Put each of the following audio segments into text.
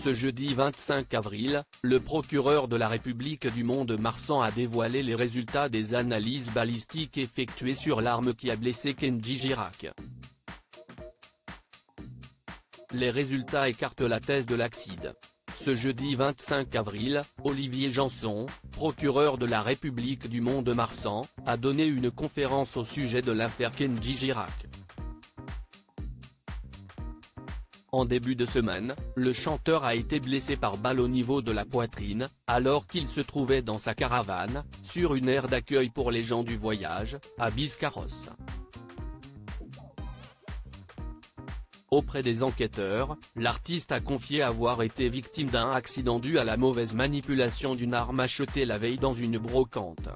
Ce jeudi 25 avril, le procureur de la République du Mont-de-Marsan a dévoilé les résultats des analyses balistiques effectuées sur l'arme qui a blessé Kendji Girac. Les résultats écartent la thèse de l'accident. Ce jeudi 25 avril, Olivier Janson, procureur de la République du Mont-de-Marsan, a donné une conférence au sujet de l'affaire Kendji Girac. En début de semaine, le chanteur a été blessé par balle au niveau de la poitrine, alors qu'il se trouvait dans sa caravane, sur une aire d'accueil pour les gens du voyage, à Biscarrosse. Auprès des enquêteurs, l'artiste a confié avoir été victime d'un accident dû à la mauvaise manipulation d'une arme achetée la veille dans une brocante.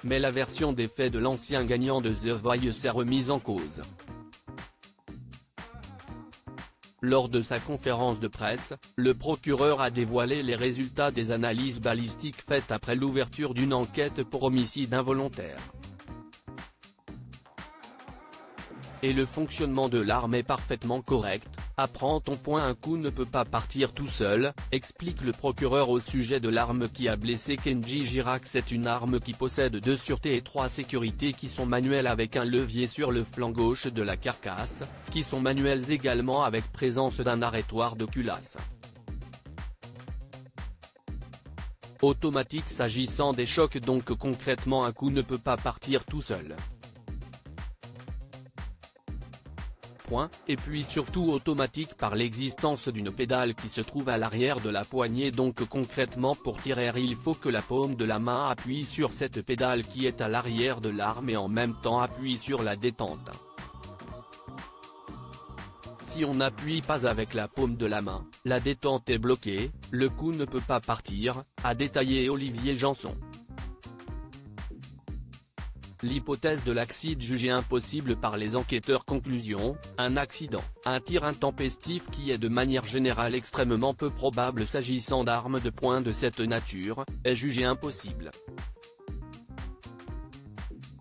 Mais la version des faits de l'ancien gagnant de The Voice est remise en cause. Lors de sa conférence de presse, le procureur a dévoilé les résultats des analyses balistiques faites après l'ouverture d'une enquête pour homicide involontaire. Et le fonctionnement de l'arme est parfaitement correct, apprend-on. Un coup ne peut pas partir tout seul, explique le procureur au sujet de l'arme qui a blessé Kendji Girac. C'est une arme qui possède 2 sûretés et 3 sécurités qui sont manuelles avec un levier sur le flanc gauche de la carcasse, qui sont manuelles également avec présence d'un arrêtoir de culasse. Automatique s'agissant des chocs, donc concrètement un coup ne peut pas partir tout seul. Et puis surtout automatique par l'existence d'une pédale qui se trouve à l'arrière de la poignée, donc concrètement pour tirer il faut que la paume de la main appuie sur cette pédale qui est à l'arrière de l'arme et en même temps appuie sur la détente. Si on n'appuie pas avec la paume de la main, la détente est bloquée, le coup ne peut pas partir, a détaillé Olivier Janson. L'hypothèse de l'accident jugée impossible par les enquêteurs. Conclusion, un accident, un tir intempestif qui est de manière générale extrêmement peu probable s'agissant d'armes de poing de cette nature, est jugé impossible.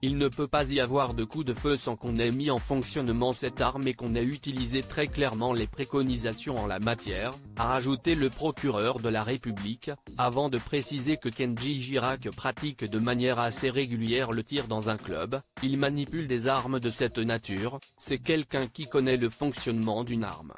Il ne peut pas y avoir de coup de feu sans qu'on ait mis en fonctionnement cette arme et qu'on ait utilisé très clairement les préconisations en la matière, a ajouté le procureur de la République, avant de préciser que Kendji Girac pratique de manière assez régulière le tir dans un club. Il manipule des armes de cette nature, c'est quelqu'un qui connaît le fonctionnement d'une arme.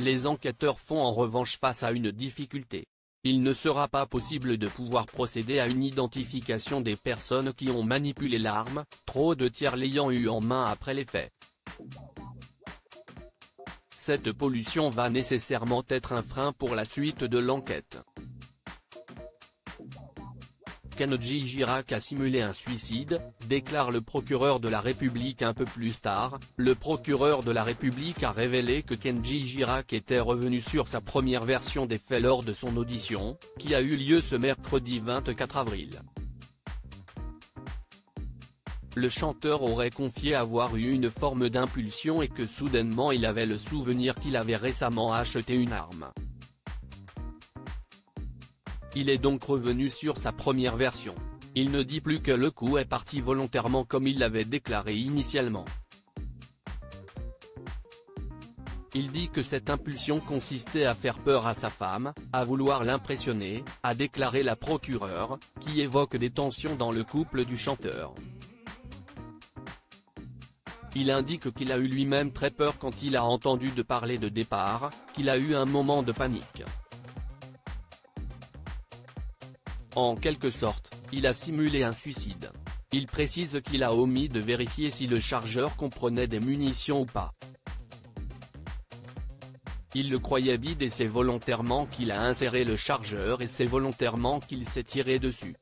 Les enquêteurs font en revanche face à une difficulté. Il ne sera pas possible de pouvoir procéder à une identification des personnes qui ont manipulé l'arme, trop de tiers l'ayant eu en main après les faits. Cette pollution va nécessairement être un frein pour la suite de l'enquête. Kendji Girac a simulé un suicide, déclare le procureur de la République un peu plus tard. Le procureur de la République a révélé que Kendji Girac était revenu sur sa première version des faits lors de son audition, qui a eu lieu ce mercredi 24 avril. Le chanteur aurait confié avoir eu une forme d'impulsion et que soudainement il avait le souvenir qu'il avait récemment acheté une arme. Il est donc revenu sur sa première version. Il ne dit plus que le coup est parti volontairement comme il l'avait déclaré initialement. Il dit que cette impulsion consistait à faire peur à sa femme, à vouloir l'impressionner, a déclaré la procureure, qui évoque des tensions dans le couple du chanteur. Il indique qu'il a eu lui-même très peur quand il a entendu de parler de départ, qu'il a eu un moment de panique. En quelque sorte, il a simulé un suicide. Il précise qu'il a omis de vérifier si le chargeur comprenait des munitions ou pas. Il le croyait vide et c'est volontairement qu'il a inséré le chargeur et c'est volontairement qu'il s'est tiré dessus.